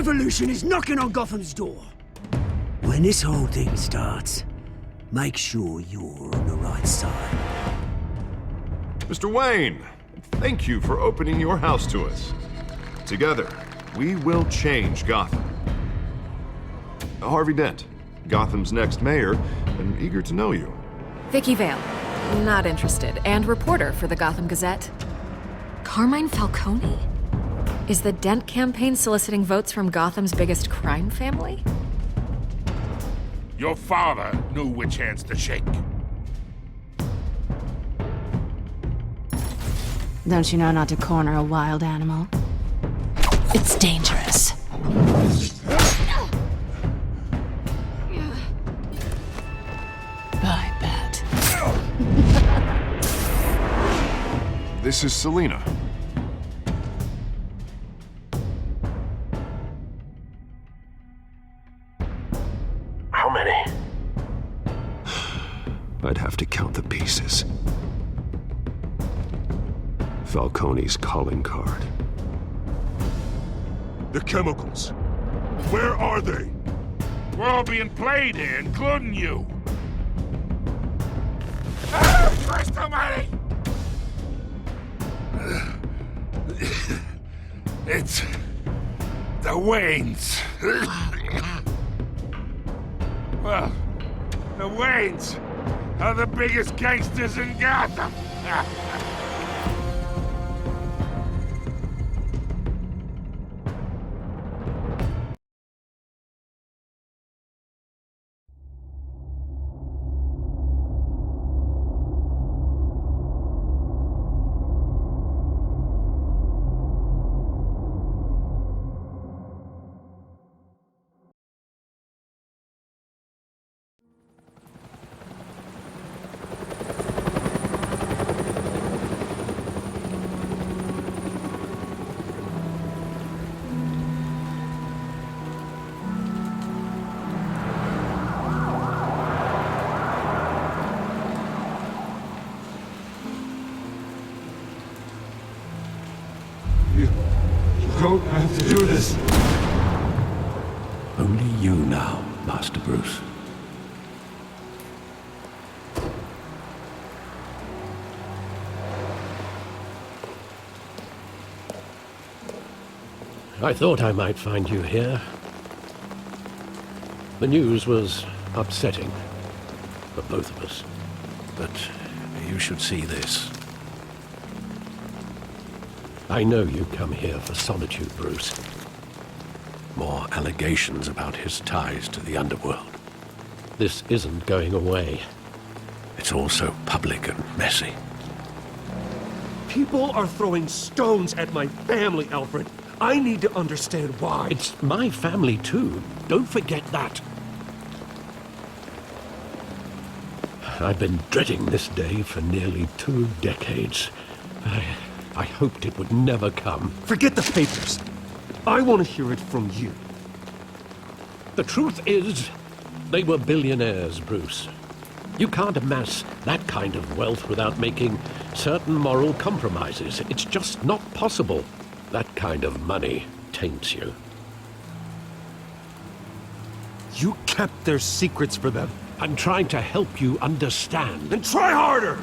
revolution is knocking on Gotham's door. When this whole thing starts, make sure you're on the right side. Mr. Wayne, thank you for opening your house to us. Together, we will change Gotham. Harvey Dent, Gotham's next mayor, and eager to know you. Vicky Vale, not interested, and reporter for the Gotham Gazette. Carmine Falcone? Is the Dent campaign soliciting votes from Gotham's biggest crime family? Your father knew which hands to shake. Don't you know not to corner a wild animal? It's dangerous. I bet. This is Selina. How many? I'd have to count the pieces. Falcone's calling card. The chemicals. Where are they? We're all being played here, including you. Christ almighty! It's the Waynes. Well, the Waynes are the biggest gangsters in Gotham. You don't have to do this. Only you now, Master Bruce. I thought I might find you here. The news was upsetting for both of us. But you should see this. I know you come here for solitude, Bruce. More allegations about his ties to the underworld. This isn't going away. It's also public and messy. People are throwing stones at my family, Alfred. I need to understand why. It's my family, too. Don't forget that. I've been dreading this day for nearly 2 decades. I hoped it would never come. Forget the papers. I want to hear it from you. The truth is, they were billionaires, Bruce. You can't amass that kind of wealth without making certain moral compromises. It's just not possible. That kind of money taints you. You kept their secrets for them. I'm trying to help you understand. Then try harder!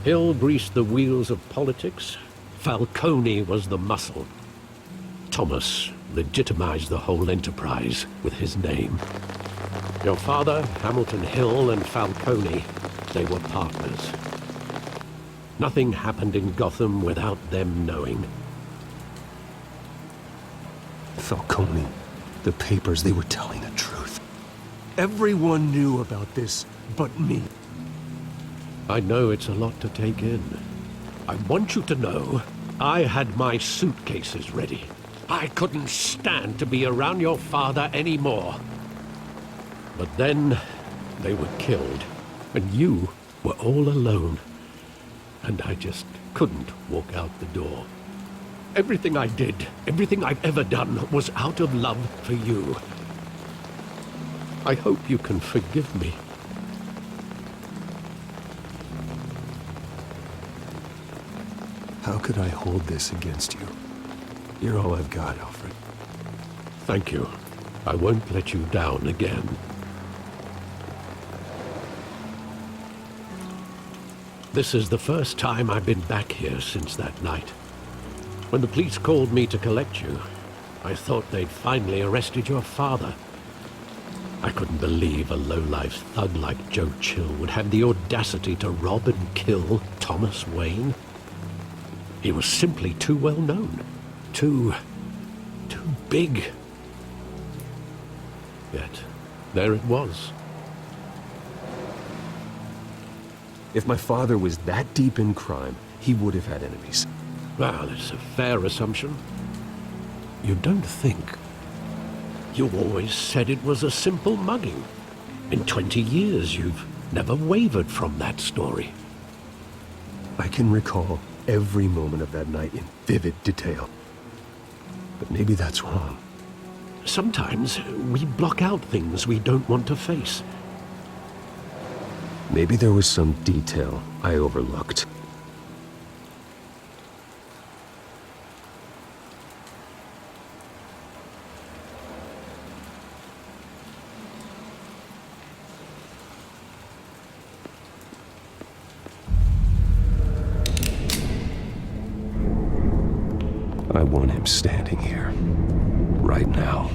Hill greased the wheels of politics. Falcone was the muscle. Thomas legitimized the whole enterprise with his name. Your father, Hamilton Hill, and Falcone, they were partners. Nothing happened in Gotham without them knowing. Falcone, the papers, they were telling the truth. Everyone knew about this but me. I know it's a lot to take in. I want you to know I had my suitcases ready. I couldn't stand to be around your father anymore. But then they were killed, and you were all alone. And I just couldn't walk out the door. Everything I did, everything I've ever done, was out of love for you. I hope you can forgive me. How could I hold this against you? You're all I've got, Alfred. Thank you. I won't let you down again. This is the first time I've been back here since that night. When the police called me to collect you, I thought they'd finally arrested your father. I couldn't believe a low-life thug like Joe Chill would have the audacity to rob and kill Thomas Wayne. He was simply too well known. Too big. Yet, there it was. If my father was that deep in crime, he would have had enemies. Well, it's a fair assumption. You don't think? You always said it was a simple mugging. In 20 years, you've never wavered from that story. I can recall every moment of that night in vivid detail. But maybe that's wrong. Sometimes we block out things we don't want to face. Maybe there was some detail I overlooked. I want him standing here, right now.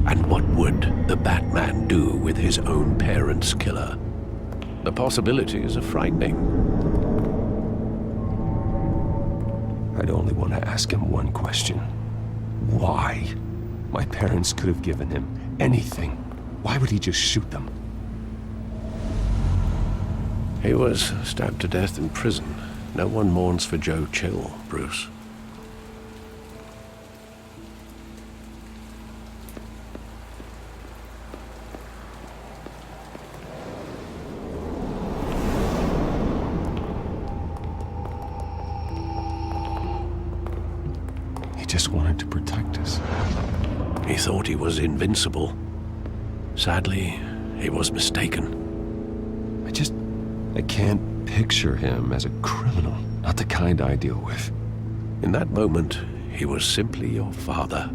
And what would the Batman do with his own parents' killer? The possibilities are frightening. I'd only want to ask him one question. Why? My parents could have given him anything. Why would he just shoot them? He was stabbed to death in prison. No one mourns for Joe Chill, Bruce. He just wanted to protect us. He thought he was invincible. Sadly, he was mistaken. I can't picture him as a criminal. Not the kind I deal with. In that moment, he was simply your father.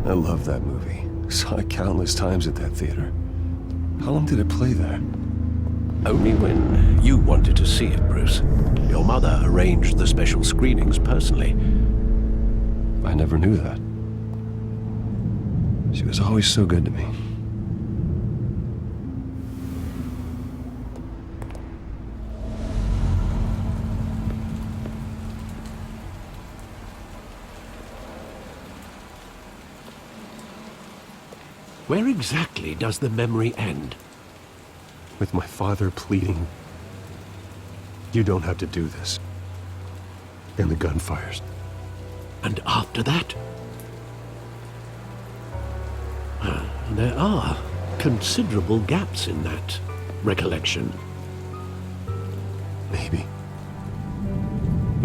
I love that movie. Saw it countless times at that theater. How long did it play there? Only when you wanted to see it, Bruce. Your mother arranged the special screenings personally. I never knew that. She was always so good to me. Where exactly does the memory end? With my father pleading, "You don't have to do this." And the gunfires. And after that? There are considerable gaps in that recollection. Maybe.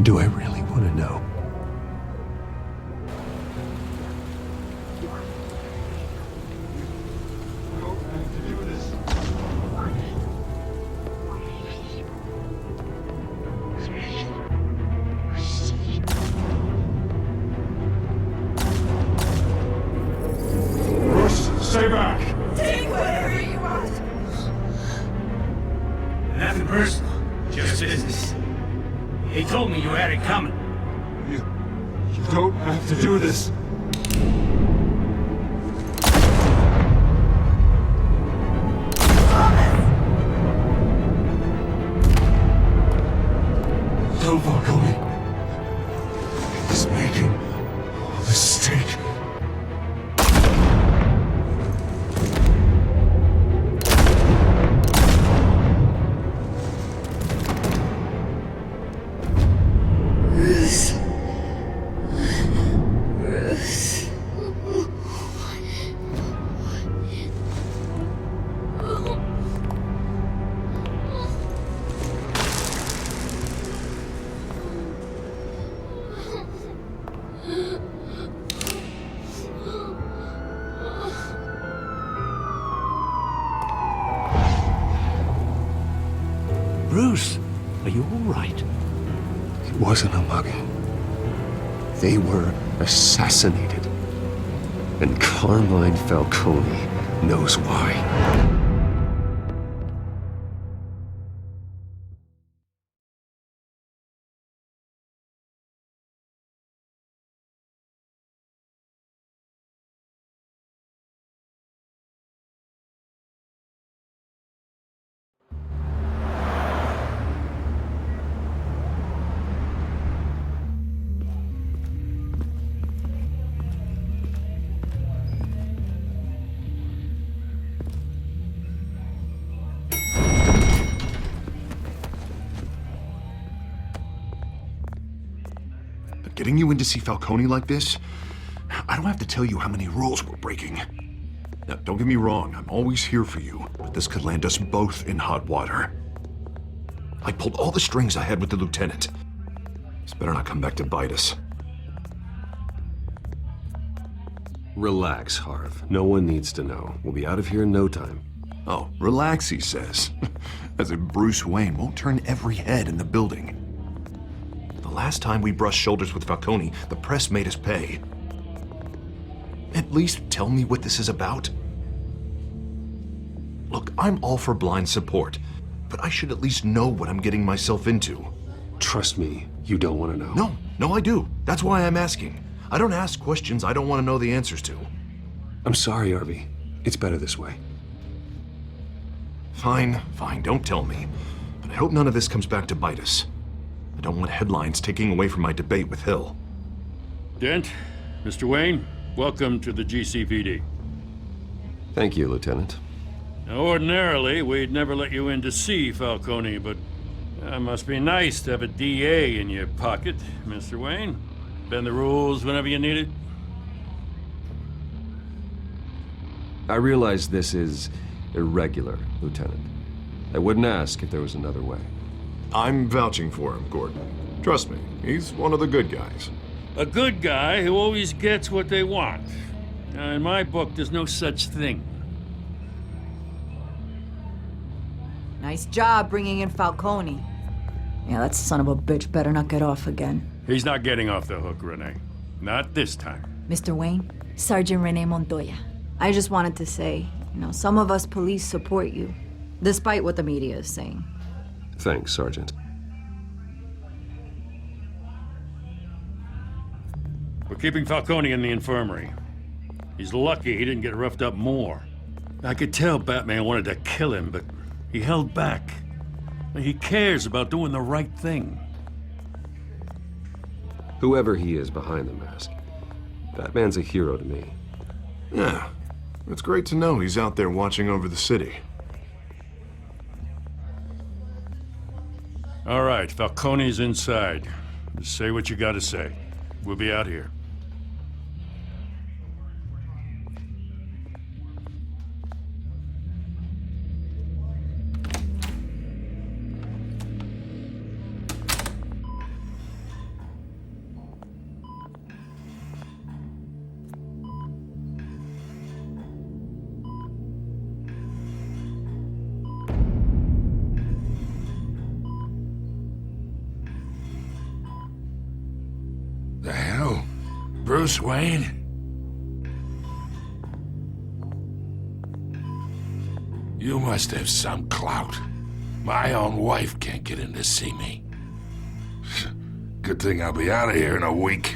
Do I really want to know? Stay back! Take whatever you want. Nothing personal, just business. He told me you had it coming. You don't have to do this. Don't walk away. He's making a mistake. Bruce, are you all right? It wasn't a mugging. They were assassinated. And Carmine Falcone knows why. Getting you in to see Falcone like this? I don't have to tell you how many rules we're breaking. Now, don't get me wrong, I'm always here for you, but this could land us both in hot water. I pulled all the strings I had with the lieutenant. This better not come back to bite us. Relax, Harv. No one needs to know. We'll be out of here in no time. Oh, relax, he says. As if Bruce Wayne won't turn every head in the building. The last time we brushed shoulders with Falcone, the press made us pay. At least tell me what this is about. Look, I'm all for blind support, but I should at least know what I'm getting myself into. Trust me, you don't want to know. No, I do. That's why I'm asking. I don't ask questions I don't want to know the answers to. I'm sorry, Harvey. It's better this way. Fine, don't tell me. But I hope none of this comes back to bite us. I don't want headlines taking away from my debate with Hill. Dent, Mr. Wayne, welcome to the GCPD. Thank you, Lieutenant. Now, ordinarily, we'd never let you in to see Falcone, but it must be nice to have a DA in your pocket, Mr. Wayne. Bend the rules whenever you need it. I realize this is irregular, Lieutenant. I wouldn't ask if there was another way. I'm vouching for him, Gordon. Trust me, he's one of the good guys. A good guy who always gets what they want. Now, in my book, there's no such thing. Nice job bringing in Falcone. Yeah, that son of a bitch better not get off again. He's not getting off the hook, Renee. Not this time. Mr. Wayne, Sergeant Renee Montoya. I just wanted to say, some of us police support you, despite what the media is saying. Thanks, Sergeant. We're keeping Falcone in the infirmary. He's lucky he didn't get roughed up more. I could tell Batman wanted to kill him, but he held back. He cares about doing the right thing. Whoever he is behind the mask, Batman's a hero to me. Yeah, it's great to know he's out there watching over the city. All right, Falcone's inside. Just say what you gotta say. We'll be out here. The hell? Bruce Wayne? You must have some clout. My own wife can't get in to see me. Good thing I'll be out of here in a week.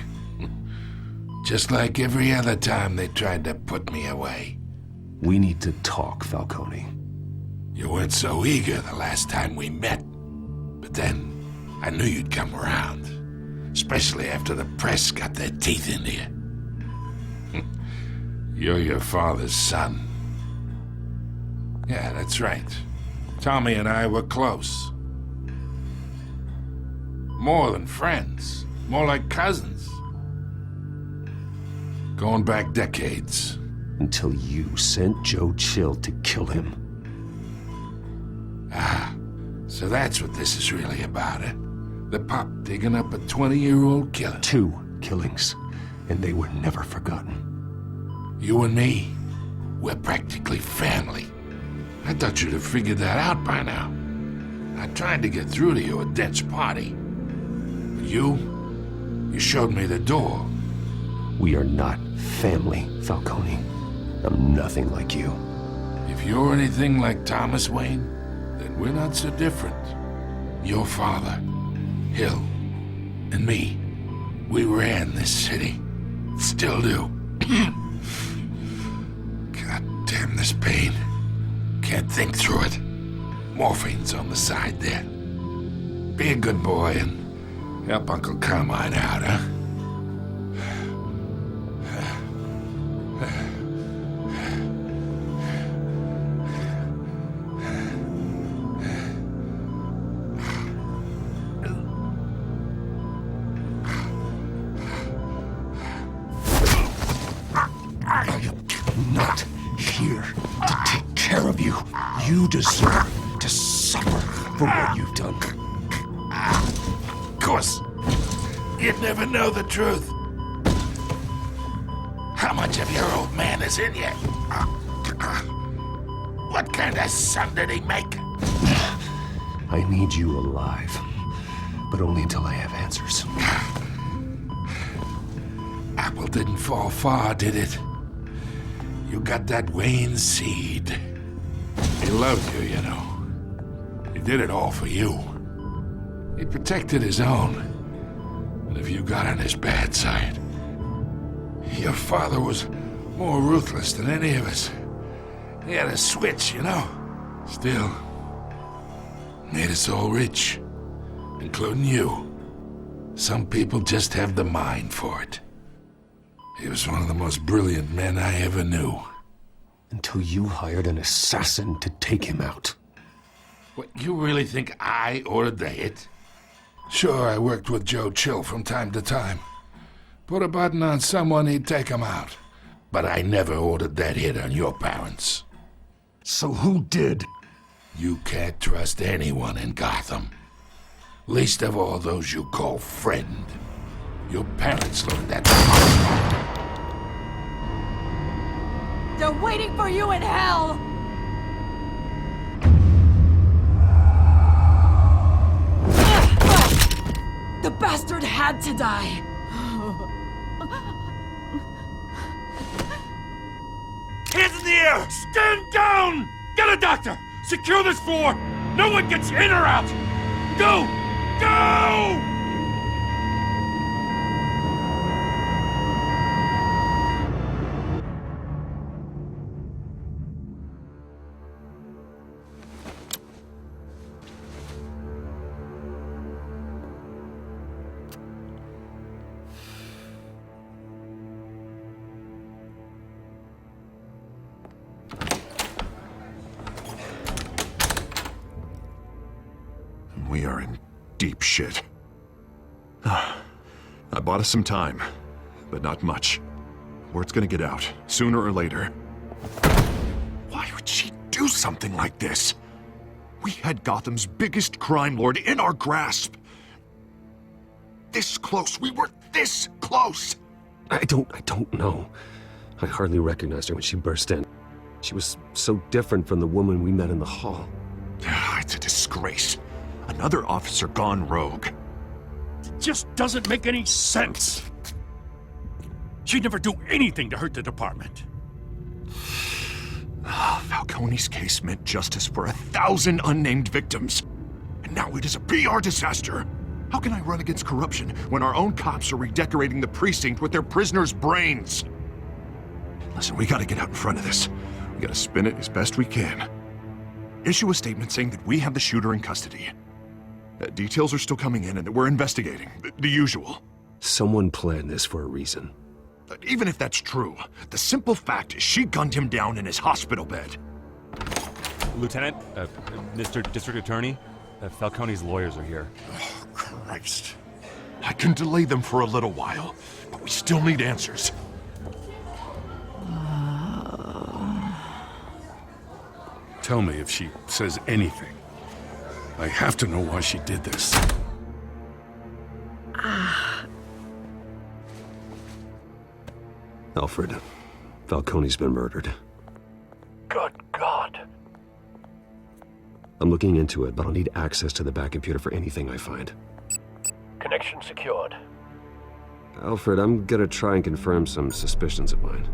Just like every other time they tried to put me away. We need to talk, Falcone. You weren't so eager the last time we met. But then, I knew you'd come around. Especially after the press got their teeth into you. You're your father's son. Yeah, that's right. Tommy and I were close. More than friends. More like cousins. Going back decades. Until you sent Joe Chill to kill him. Ah, so that's what this is really about, eh? The pup digging up a 20-year-old killer. 2 killings. and they were never forgotten. You and me, we're practically family. I thought you'd have figured that out by now. I tried to get through to you at Dent's party. But you showed me the door. We are not family, Falcone. I'm nothing like you. If you're anything like Thomas Wayne, then we're not so different. Your father, Hill, and me, we ran this city. Still do. God damn this pain. Can't think through it. Morphine's on the side there. Be a good boy and help Uncle Carmine out, huh? Not here to take care of you. You deserve to suffer for what you've done. Of course, you'd never know the truth. How much of your old man is in you? What kind of son did he make? I need you alive, but only until I have answers. Apple didn't fall far, did it? You got that Wayne seed. He loved you, you know. He did it all for you. He protected his own. And if you got on his bad side, your father was more ruthless than any of us. He had a switch, you know. Still, made us all rich, including you. Some people just have the mind for it. He was one of the most brilliant men I ever knew. Until you hired an assassin to take him out. What, you really think I ordered the hit? Sure, I worked with Joe Chill from time to time. Put a button on someone, he'd take him out. But I never ordered that hit on your parents. So who did? You can't trust anyone in Gotham. Least of all those you call friend. Your parents learned that. They're waiting for you in hell! The bastard had to die! Hands in the air! Stand down! Get a doctor! Secure this floor! No one gets in or out! Go! Go! We are in deep shit. I bought us some time, but not much. Word's gonna get out, sooner or later. Why would she do something like this? We had Gotham's biggest crime lord in our grasp. This close, we were this close! I don't know. I hardly recognized her when she burst in. She was so different from the woman we met in the hall. It's a disgrace. Another officer gone rogue. It just doesn't make any sense. She'd never do anything to hurt the department. Falcone's case meant justice for 1,000 unnamed victims. And now it is a PR disaster. How can I run against corruption when our own cops are redecorating the precinct with their prisoners' brains? Listen, we gotta get out in front of this. We gotta spin it as best we can. Issue a statement saying that we have the shooter in custody. Details are still coming in and that we're investigating. The usual. Someone planned this for a reason. Even if that's true, the simple fact is she gunned him down in his hospital bed. Lieutenant, Mr. District Attorney, Falcone's lawyers are here. Oh, Christ. I can delay them for a little while, but we still need answers. Tell me if she says anything. I have to know why she did this. Alfred, Falcone's been murdered. Good God. I'm looking into it, but I'll need access to the back computer for anything I find. Connection secured. Alfred, I'm gonna try and confirm some suspicions of mine.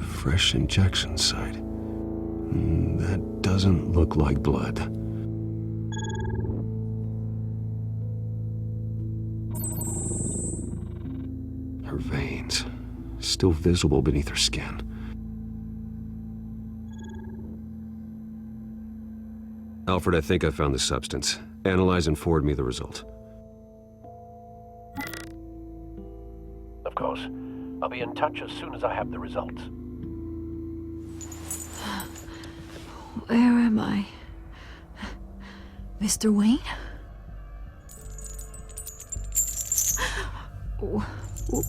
Fresh injection site. That doesn't look like blood. Her veins, still visible beneath her skin. Alfred, I think I found the substance. Analyze and forward me the result. Of course. I'll be in touch as soon as I have the results. Where am I? Mr. Wayne?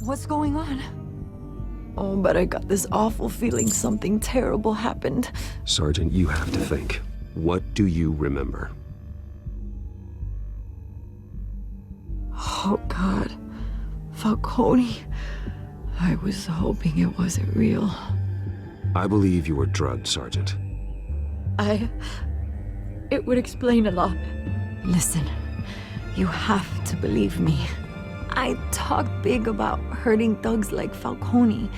What's going on? Oh, but I got this awful feeling something terrible happened. Sergeant, you have to think. What do you remember? Oh, God. Falcone. I was hoping it wasn't real. I believe you were drugged, Sergeant. It would explain a lot. Listen, you have to believe me. I talk big about hurting thugs like Falcone,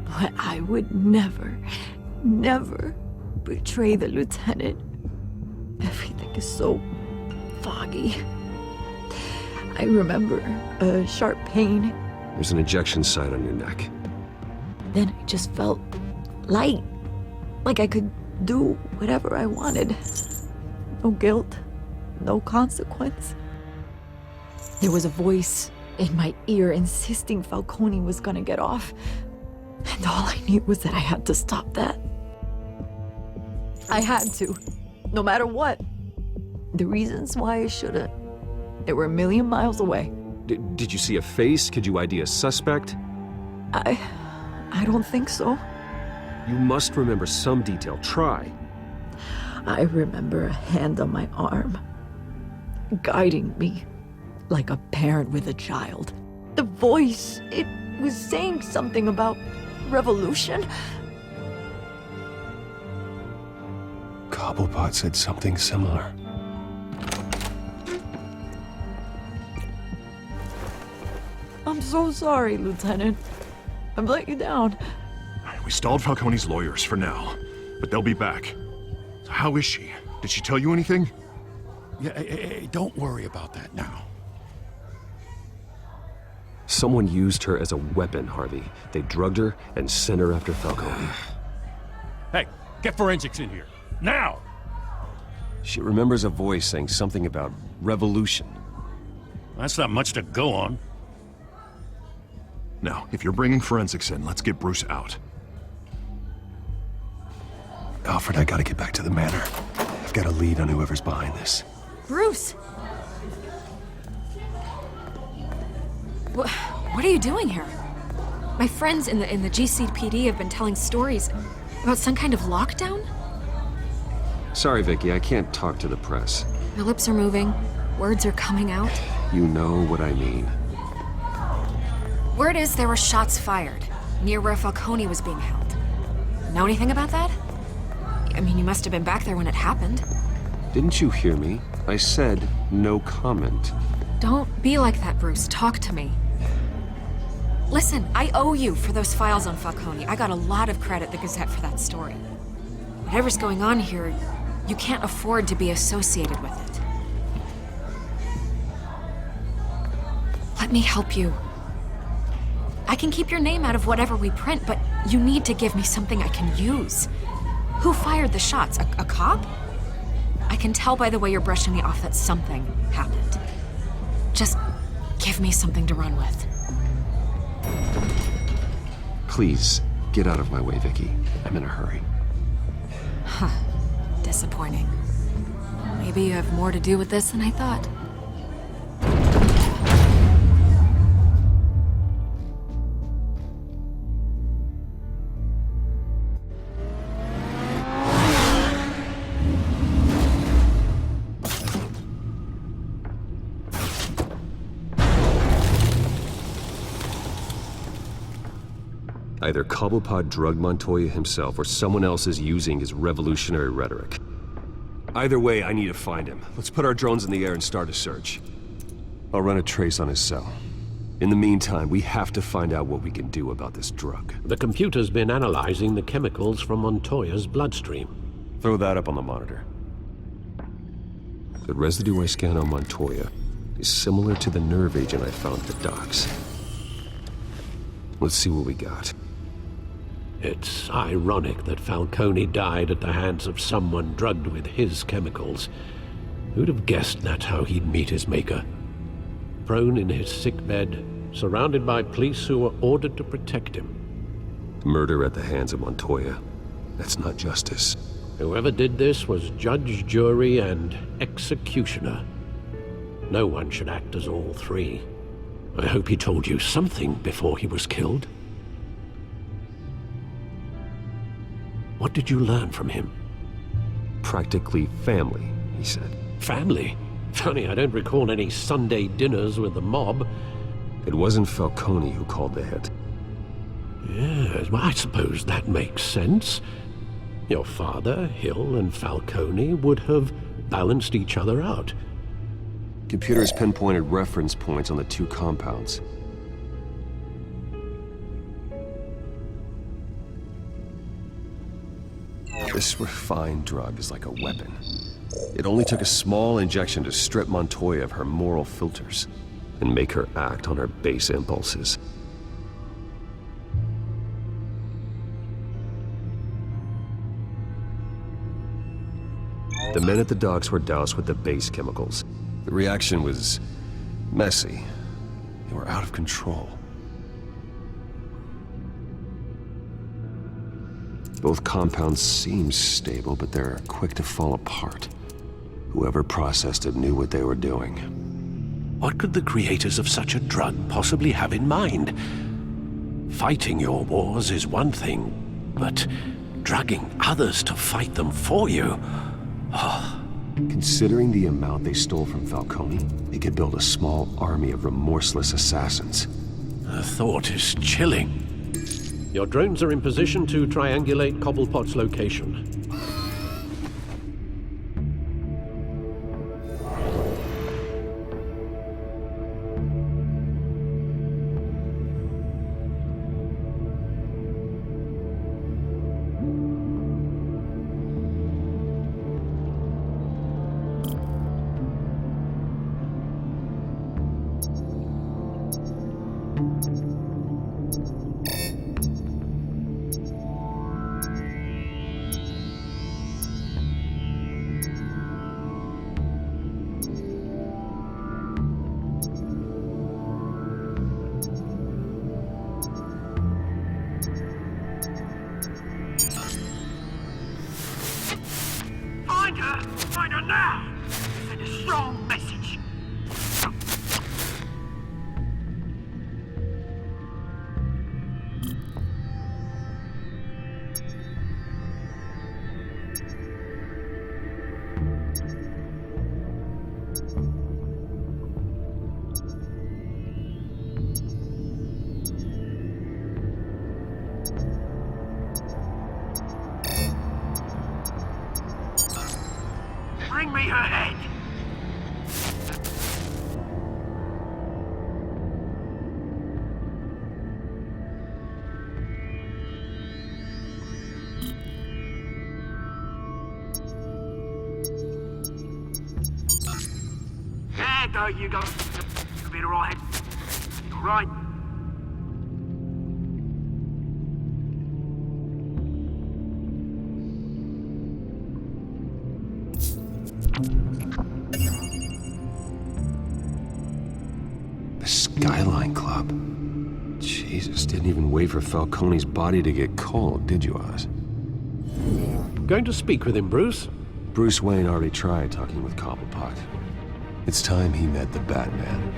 but I would never betray the lieutenant. Everything is so foggy. I remember a sharp pain. There's an injection site on your neck. Then I just felt light, like I could do whatever I wanted. No guilt, no consequence. There was a voice in my ear insisting Falcone was gonna get off. And all I knew was that I had to stop that. I had to, no matter what. The reasons why I shouldn't, they were a million miles away. Did you see a face? Could you ID a suspect? I don't think so. You must remember some detail. Try. I remember a hand on my arm, guiding me like a parent with a child. The voice, it was saying something about revolution. Cobblepot said something similar. I'm so sorry, Lieutenant. I've let you down. We stalled Falcone's lawyers for now, but they'll be back. So how is she? Did she tell you anything? Yeah, hey, don't worry about that now. Someone used her as a weapon, Harvey. They drugged her and sent her after Falcone. Hey, get forensics in here. Now! She remembers a voice saying something about revolution. That's not much to go on. Now, if you're bringing forensics in, let's get Bruce out. Alfred, I gotta get back to the manor. I've got a lead on whoever's behind this. Bruce! What are you doing here? My friends in the GCPD have been telling stories about some kind of lockdown? Sorry, Vicky, I can't talk to the press. Your lips are moving, words are coming out. You know what I mean. Word is there were shots fired near where Falcone was being held. Know anything about that? I mean, you must have been back there when it happened. Didn't you hear me? I said no comment. Don't be like that, Bruce. Talk to me. Listen, I owe you for those files on Falcone. I got a lot of credit at the Gazette for that story. Whatever's going on here, you can't afford to be associated with it. Let me help you. I can keep your name out of whatever we print, but you need to give me something I can use. Who fired the shots? A cop? I can tell by the way you're brushing me off that something happened. Just give me something to run with. Please, get out of my way, Vicky. I'm in a hurry. Huh. Disappointing. Maybe you have more to do with this than I thought. Either Cobblepot drugged Montoya himself, or someone else is using his revolutionary rhetoric. Either way, I need to find him. Let's put our drones in the air and start a search. I'll run a trace on his cell. In the meantime, we have to find out what we can do about this drug. The computer's been analyzing the chemicals from Montoya's bloodstream. Throw that up on the monitor. The residue I scanned on Montoya is similar to the nerve agent I found at the docks. Let's see what we got. It's ironic that Falcone died at the hands of someone drugged with his chemicals. Who'd have guessed that's how he'd meet his maker? Prone in his sickbed, surrounded by police who were ordered to protect him. Murder at the hands of Montoya. That's not justice. Whoever did this was judge, jury, and executioner. No one should act as all three. I hope he told you something before he was killed. What did you learn from him? Practically family, he said. Family? Funny, I don't recall any Sunday dinners with the mob. It wasn't Falcone who called the hit. Yes, well, I suppose that makes sense. Your father, Hill, and Falcone would have balanced each other out. Computers pinpointed reference points on the two compounds. This refined drug is like a weapon. It only took a small injection to strip Montoya of her moral filters and make her act on her base impulses. The men at the docks were doused with the base chemicals. The reaction was messy. They were out of control. Both compounds seem stable, but they're quick to fall apart. Whoever processed it knew what they were doing. What could the creators of such a drug possibly have in mind? Fighting your wars is one thing, but drugging others to fight them for you? Oh. Considering the amount they stole from Falcone, they could build a small army of remorseless assassins. The thought is chilling. Your drones are in position to triangulate Cobblepot's location. Find her now! Send a strong message. Bring me her head! There you go. You'll be alright. Alright. The Skyline Club. Jesus, didn't even wait for Falcone's body to get cold, did you, Oz? Going to speak with him, Bruce? Bruce Wayne already tried talking with Cobblepot. It's time he met the Batman.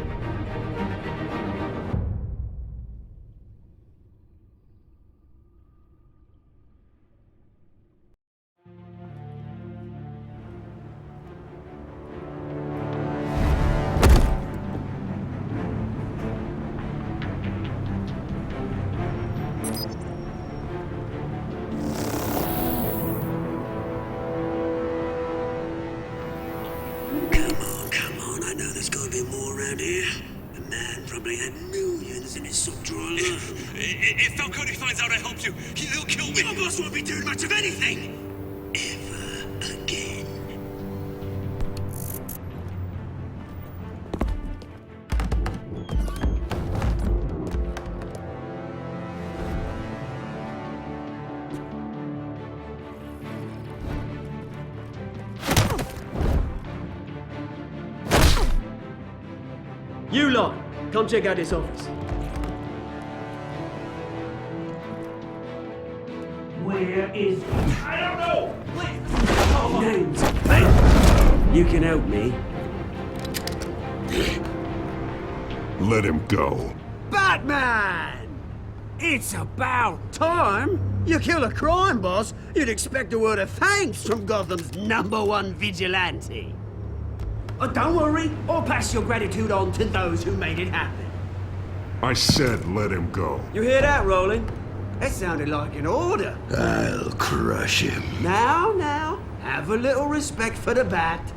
If Falcone finds out I helped you, he'll kill me. Your boss won't be doing much of anything. Ever again. You lot, come check out this office. Where is he? I don't know! Name's Ben. You can help me. Let him go. Batman! It's about time. You kill a crime boss, you'd expect a word of thanks from Gotham's #1 vigilante. Don't worry, I'll pass your gratitude on to those who made it happen. I said let him go. You hear that, Roland? That sounded like an order. I'll crush him. Now, have a little respect for the Bat.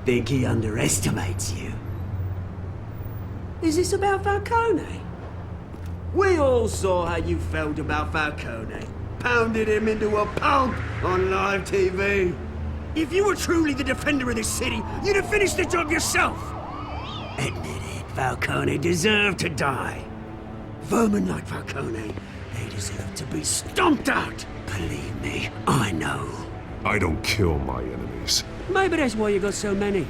Think he underestimates you. Is this about Falcone? We all saw how you felt about Falcone. Pounded him into a pulp on live TV. If you were truly the defender of this city, you'd have finished the job yourself. Admit it, Falcone deserved to die. Vermin like Falcone, they deserve to be stomped out. Believe me, I know. I don't kill my enemies. Maybe that's why you got so many.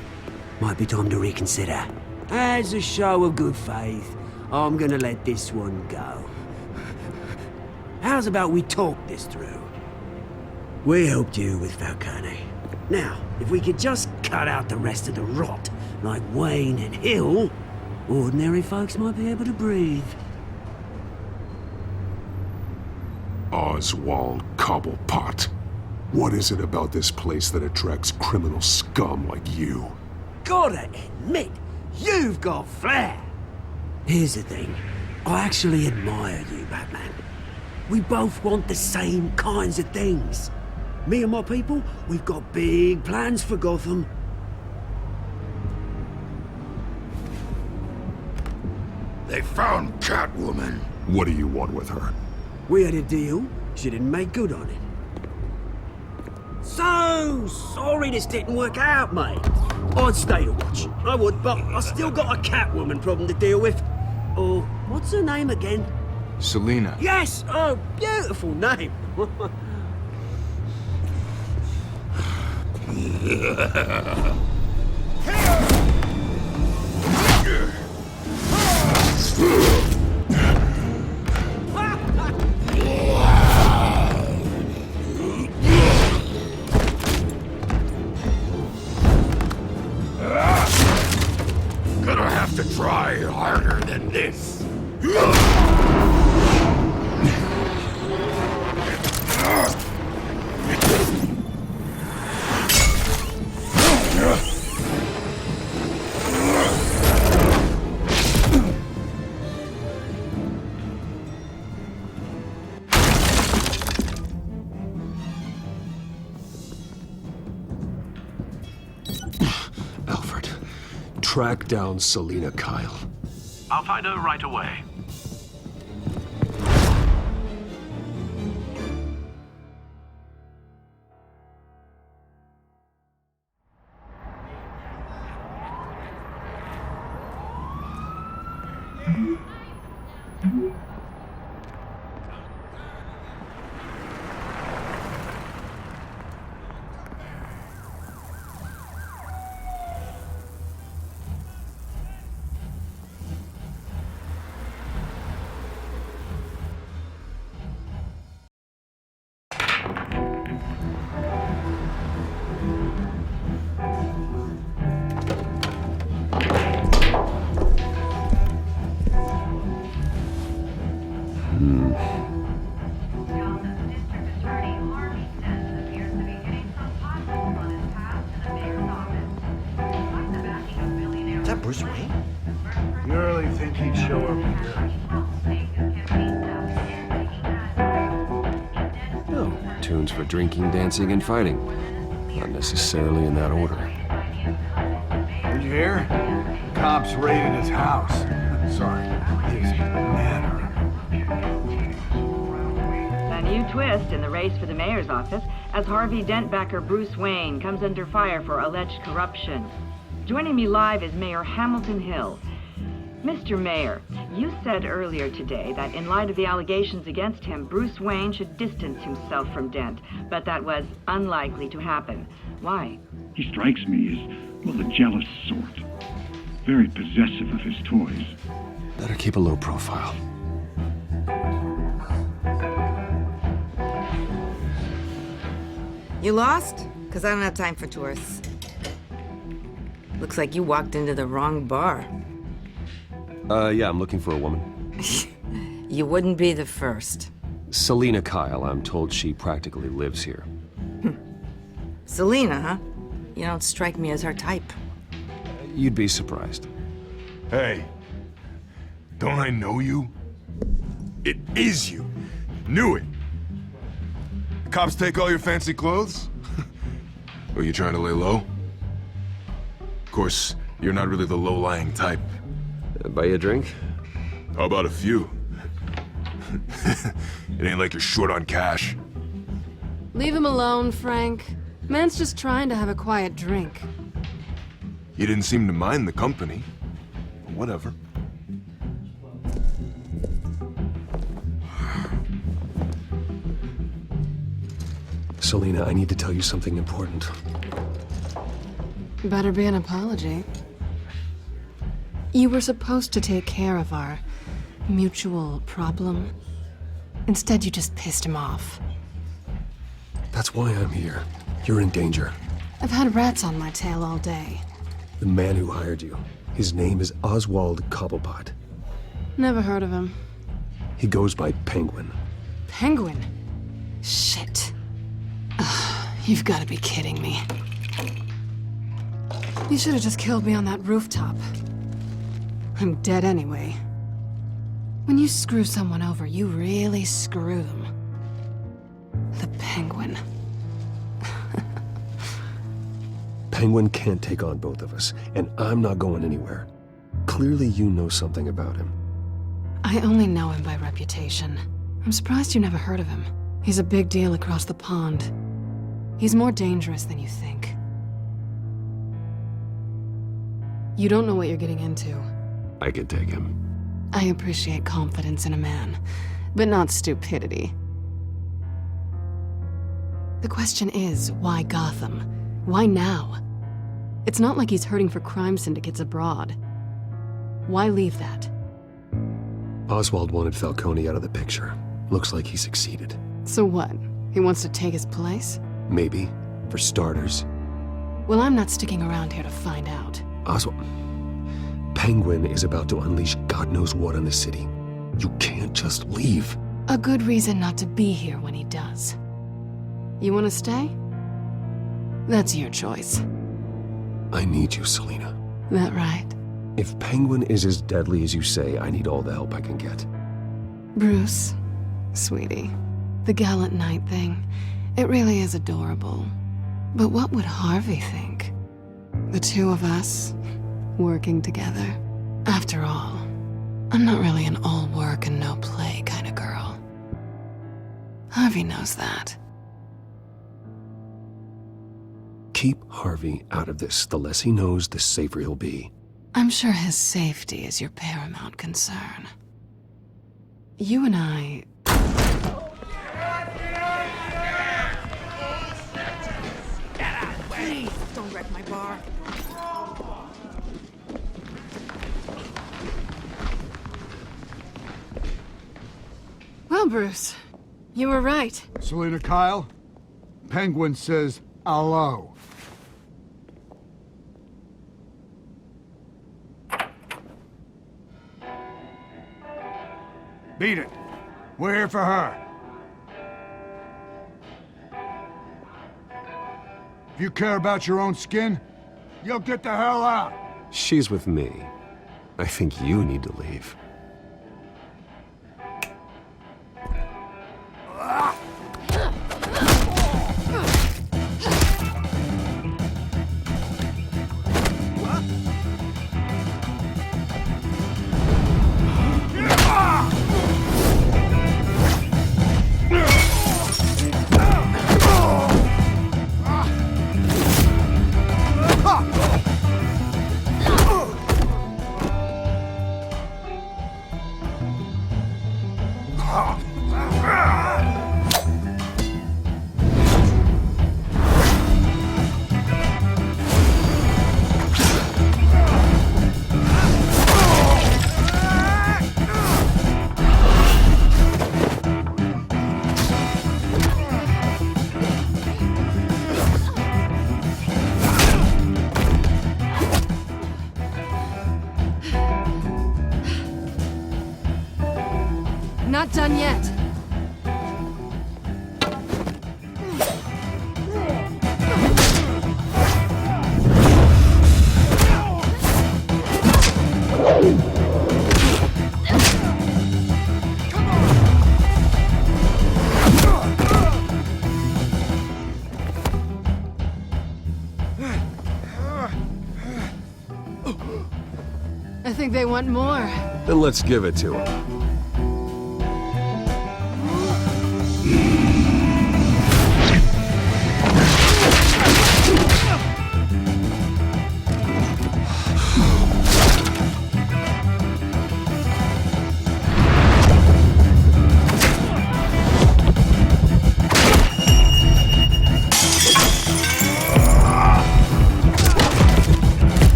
Might be time to reconsider. As a show of good faith, I'm gonna let this one go. How's about we talk this through? We helped you with Falcone. Now, if we could just cut out the rest of the rot, like Wayne and Hill, ordinary folks might be able to breathe. Oswald Cobblepot. What is it about this place that attracts criminal scum like you? Gotta admit, you've got flair. Here's the thing. I actually admire you, Batman. We both want the same kinds of things. Me and my people, we've got big plans for Gotham. They found Catwoman. What do you want with her? We had a deal. She didn't make good on it. So sorry this didn't work out, mate. I'd stay to watch. I would, but I still got a Catwoman problem to deal with. Oh, what's her name again? Selina. Yes! Oh, beautiful name. Gonna have to try harder than this. Alfred, track down Selina Kyle. I'll find her right away. Is that Bruce Wayne? You really think he'd show up here? Oh, tunes for drinking, dancing, and fighting. Not necessarily in that order. Did you hear? Cops raided his house. Sorry, his manor. new twist in the race for the mayor's office as Harvey Dent backer Bruce Wayne comes under fire for alleged corruption. Joining me live is Mayor Hamilton Hill. Mr. Mayor, you said earlier today that in light of the allegations against him, Bruce Wayne should distance himself from Dent, but that was unlikely to happen. Why? He strikes me as, well, the jealous sort. Very possessive of his toys. Better keep a low profile. You lost? Because I don't have time for tourists. Looks like you walked into the wrong bar. Yeah, I'm looking for a woman. You wouldn't be the first. Selina Kyle, I'm told she practically lives here. Selina, huh? You don't strike me as her type. You'd be surprised. Hey, don't I know you? It is you. Knew it. The cops take all your fancy clothes? Or you trying to lay low? Of course, you're not really the low-lying type. Buy you a drink? How about a few? It ain't like you're short on cash. Leave him alone, Frank. Man's just trying to have a quiet drink. You didn't seem to mind the company. But whatever. Selina, I need to tell you something important. Better be an apology. You were supposed to take care of our mutual problem. Instead, you just pissed him off. That's why I'm here. You're in danger. I've had rats on my tail all day. The man who hired you, his name is Oswald Cobblepot. Never heard of him. He goes by Penguin. Penguin? Shit. Ugh, you've got to be kidding me. You should have just killed me on that rooftop. I'm dead anyway. When you screw someone over, you really screw them. The Penguin. Penguin can't take on both of us, and I'm not going anywhere. Clearly you know something about him. I only know him by reputation. I'm surprised you never heard of him. He's a big deal across the pond. He's more dangerous than you think. You don't know what you're getting into. I could take him. I appreciate confidence in a man, but not stupidity. The question is, why Gotham? Why now? It's not like he's hurting for crime syndicates abroad. Why leave that? Oswald wanted Falcone out of the picture. Looks like he succeeded. So what? He wants to take his place? Maybe, for starters. Well, I'm not sticking around here to find out. Oswald... Penguin is about to unleash God knows what on the city. You can't just leave. A good reason not to be here when he does. You want to stay? That's your choice. I need you, Selina. That right? If Penguin is as deadly as you say, I need all the help I can get. Bruce, sweetie, the gallant knight thing, it really is adorable. But what would Harvey think? The two of us, working together. After all, I'm not really an all work and no play kind of girl. Harvey knows that. Keep Harvey out of this. The less he knows, the safer he'll be. I'm sure his safety is your paramount concern. You and I... Please, don't wreck my bar. Well, Bruce, you were right. Selina Kyle, Penguin says hello. Beat it. We're here for her. If you care about your own skin, you'll get the hell out. She's with me. I think you need to leave. done yet. I think they want more. Then let's give it to them.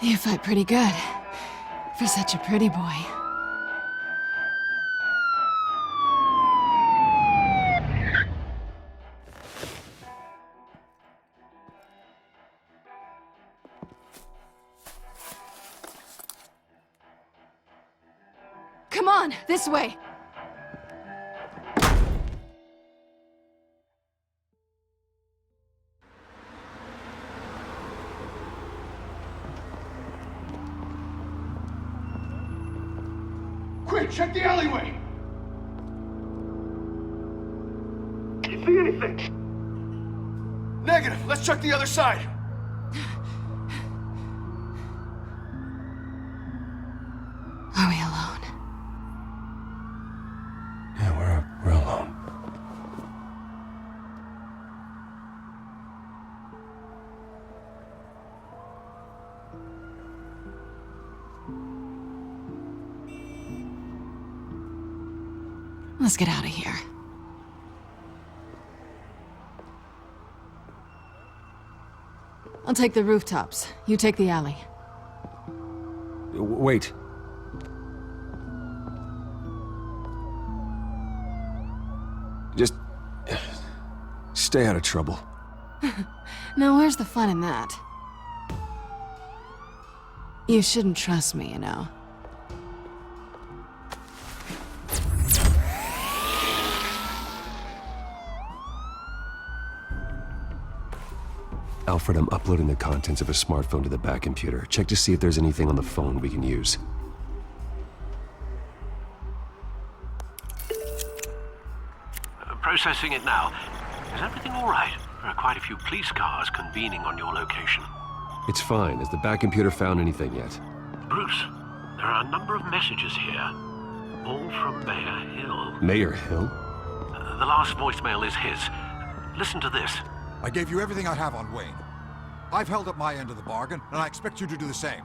You fight pretty good. For such a pretty boy. Come on, this way! Quick, check the alleyway! You see anything? Negative. Let's check the other side. Are we alone? Yeah, we're alone. Let's get out of here. I'll take the rooftops. You take the alley. Wait. Just stay out of trouble. Now, where's the fun in that? You shouldn't trust me, you know. Alfred, I'm uploading the contents of a smartphone to the back computer. Check to see if there's anything on the phone we can use. Processing it now. Is everything all right? There are quite a few police cars convening on your location. It's fine. Has the back computer found anything yet? Bruce, there are a number of messages here. All from Mayor Hill. Mayor Hill? The last voicemail is his. Listen to this. I gave you everything I have on Wayne. I've held up my end of the bargain, and I expect you to do the same.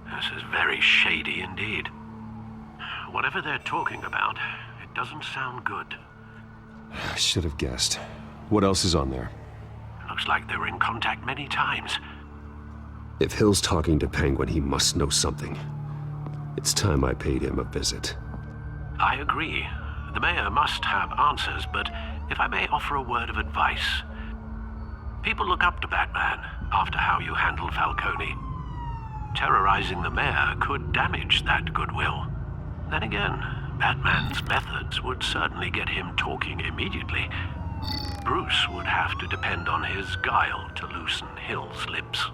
This is very shady indeed. Whatever they're talking about, it doesn't sound good. I should have guessed. What else is on there? Looks like they were in contact many times. If Hill's talking to Penguin, he must know something. It's time I paid him a visit. I agree. The mayor must have answers, but if I may offer a word of advice. People look up to Batman after how you handled Falcone. Terrorizing the mayor could damage that goodwill. Then again, Batman's methods would certainly get him talking immediately. Bruce would have to depend on his guile to loosen Hill's lips.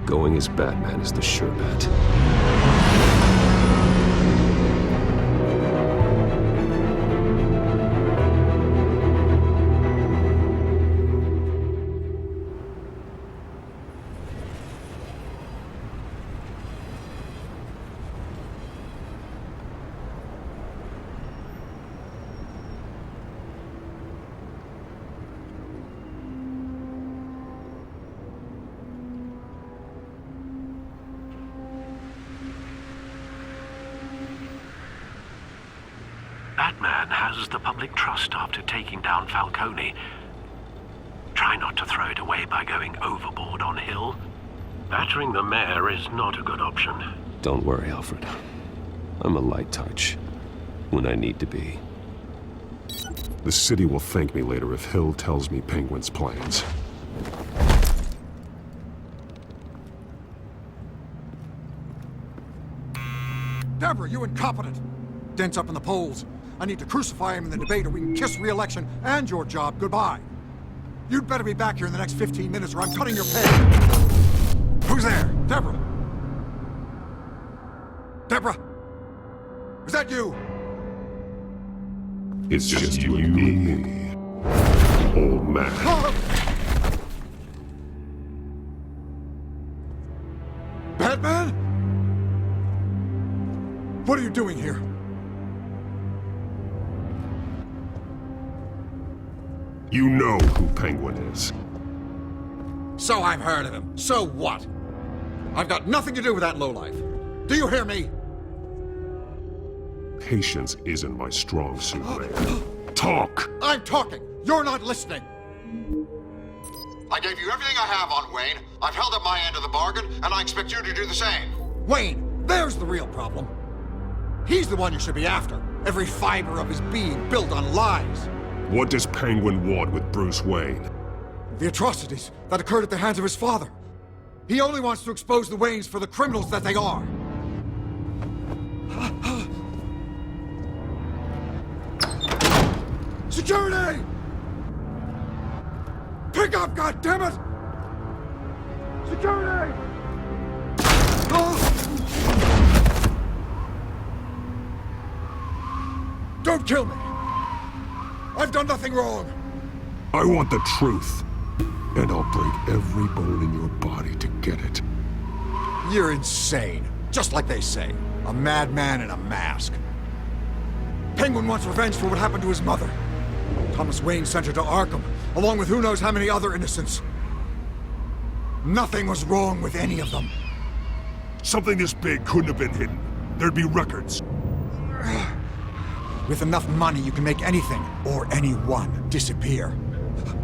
Going as Batman is the sure bet. Batman has the public trust after taking down Falcone. Try not to throw it away by going overboard on Hill. Battering the mayor is not a good option. Don't worry, Alfred. I'm a light touch when I need to be. The city will thank me later if Hill tells me Penguin's plans. Deborah, you incompetent! Dent's up in the polls. I need to crucify him in the debate or we can kiss re-election and your job goodbye. You'd better be back here in the next 15 minutes or I'm cutting your pay. Who's there? Deborah? Deborah? Is that you? It's just you and me, old man. Batman? What are you doing here? You know who Penguin is. So I've heard of him. So what? I've got nothing to do with that lowlife. Do you hear me? Patience isn't my strong suit, man. Talk! I'm talking. You're not listening. I gave you everything I have on Wayne. I've held up my end of the bargain, and I expect you to do the same. Wayne, there's the real problem. He's the one you should be after. Every fiber of his being built on lies. What does Penguin want with Bruce Wayne? The atrocities that occurred at the hands of his father. He only wants to expose the Waynes for the criminals that they are. Security! Pick up, goddammit! Security! Don't kill me! I've done nothing wrong! I want the truth, and I'll break every bone in your body to get it. You're insane. Just like they say. A madman in a mask. Penguin wants revenge for what happened to his mother. Thomas Wayne sent her to Arkham, along with who knows how many other innocents. Nothing was wrong with any of them. Something this big couldn't have been hidden. There'd be records. With enough money, you can make anything, or anyone, disappear.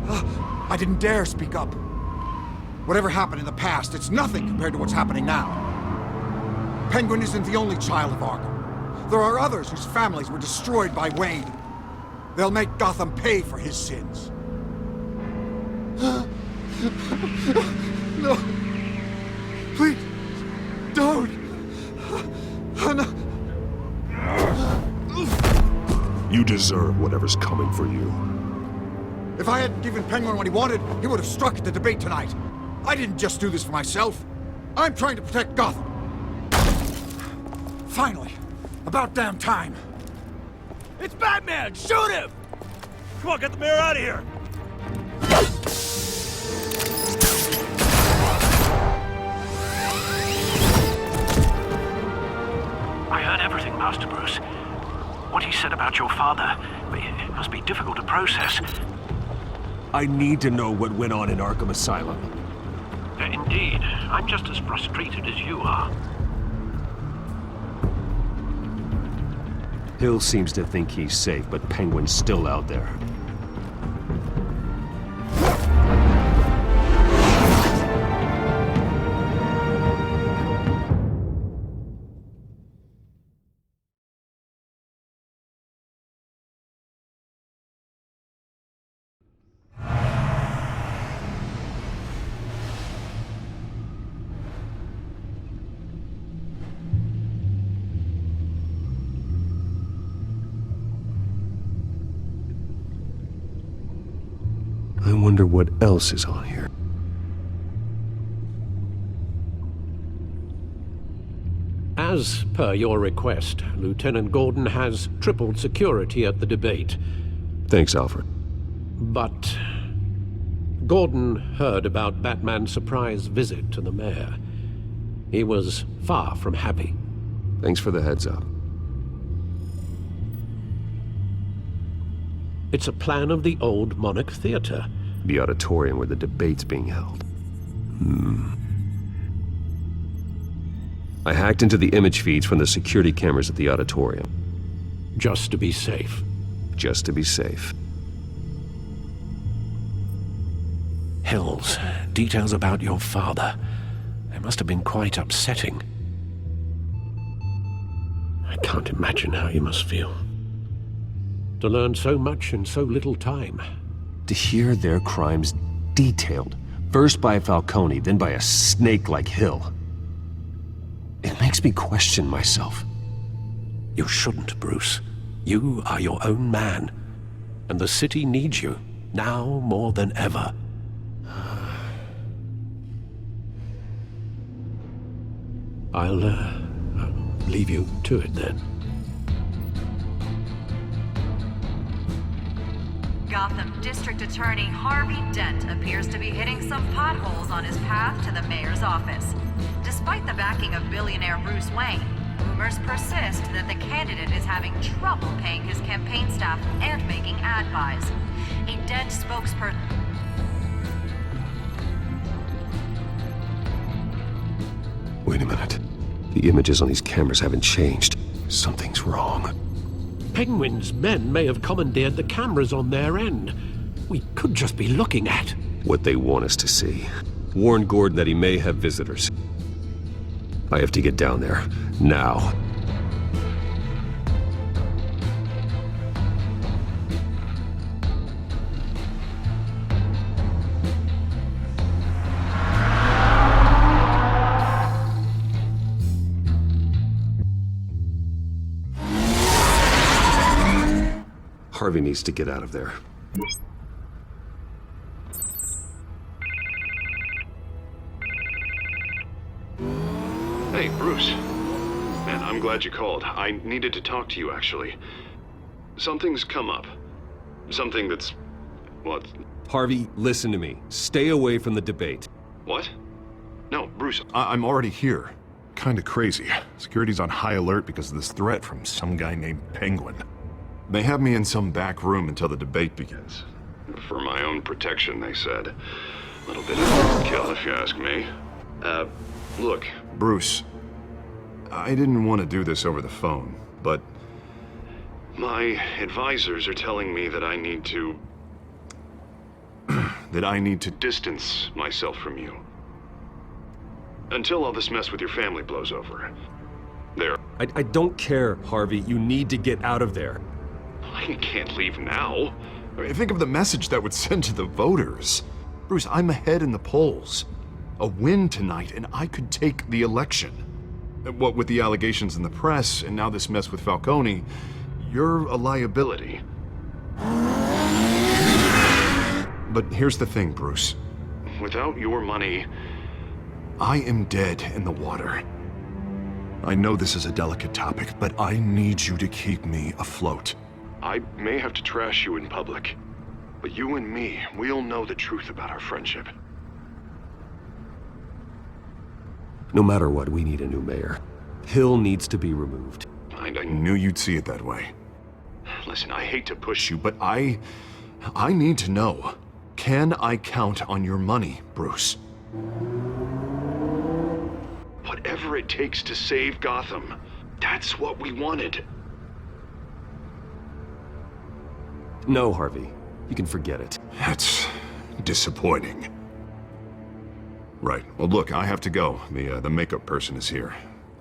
I didn't dare speak up. Whatever happened in the past, it's nothing compared to what's happening now. Penguin isn't the only child of Arkham. There are others whose families were destroyed by Wayne. They'll make Gotham pay for his sins. No. Please, don't. No. You deserve whatever's coming for you. If I hadn't given Penguin what he wanted, he would have struck at the debate tonight. I didn't just do this for myself. I'm trying to protect Gotham. Finally. About damn time. It's Batman! Shoot him! Come on, get the mayor out of here! I heard everything, Master Bruce. What he said about your father, it must be difficult to process. I need to know what went on in Arkham Asylum. Indeed. I'm just as frustrated as you are. Hill seems to think he's safe, but Penguin's still out there. I wonder what else is on here. As per your request, Lieutenant Gordon has tripled security at the debate. Thanks, Alfred. But Gordon heard about Batman's surprise visit to the mayor. He was far from happy. Thanks for the heads up. It's a plan of the old Monarch Theater. The auditorium where the debate's being held. I hacked into the image feeds from the security cameras at the auditorium. Just to be safe. just to be safe. Hills, details about your father. They must have been quite upsetting. I can't imagine how you must feel. To learn so much in so little time. To hear their crimes detailed, first by Falcone, then by a snake like Hill. It makes me question myself. You shouldn't, Bruce. You are your own man. And the city needs you, now more than ever. I'll leave you to it then. Gotham District Attorney Harvey Dent appears to be hitting some potholes on his path to the mayor's office. Despite the backing of billionaire Bruce Wayne, rumors persist that the candidate is having trouble paying his campaign staff and making ad buys. A Dent spokesperson... Wait a minute. The images on these cameras haven't changed. Something's wrong. Penguin's men may have commandeered the cameras on their end. We could just be looking at what they want us to see. Warn Gordon that he may have visitors. I have to get down there, now. Harvey needs to get out of there. Hey, Bruce. Man, I'm glad you called. I needed to talk to you, actually. Something's come up. Something that's... what? Harvey, listen to me. Stay away from the debate. What? No, Bruce, I'm already here. Kinda crazy. Security's on high alert because of this threat from some guy named Penguin. They have me in some back room until the debate begins. For my own protection, they said. A little bit of overkill, if you ask me. Look, Bruce, I didn't want to do this over the phone, but my advisors are telling me that I need to... distance myself from you. Until all this mess with your family blows over. There. I don't care, Harvey. You need to get out of there. I can't leave now. I mean, think of the message that would send to the voters. Bruce, I'm ahead in the polls. A win tonight, and I could take the election. What with the allegations in the press, and now this mess with Falcone, you're a liability. But here's the thing, Bruce. Without your money, I am dead in the water. I know this is a delicate topic, but I need you to keep me afloat. I may have to trash you in public, but you and me, we'll know the truth about our friendship. No matter what, we need a new mayor. Hill needs to be removed. I knew you'd see it that way. Listen, I hate to push you, but I need to know. Can I count on your money, Bruce? Whatever it takes to save Gotham, that's what we wanted. No, Harvey. You can forget it. That's disappointing. Right. Well, look, I have to go. The makeup person is here.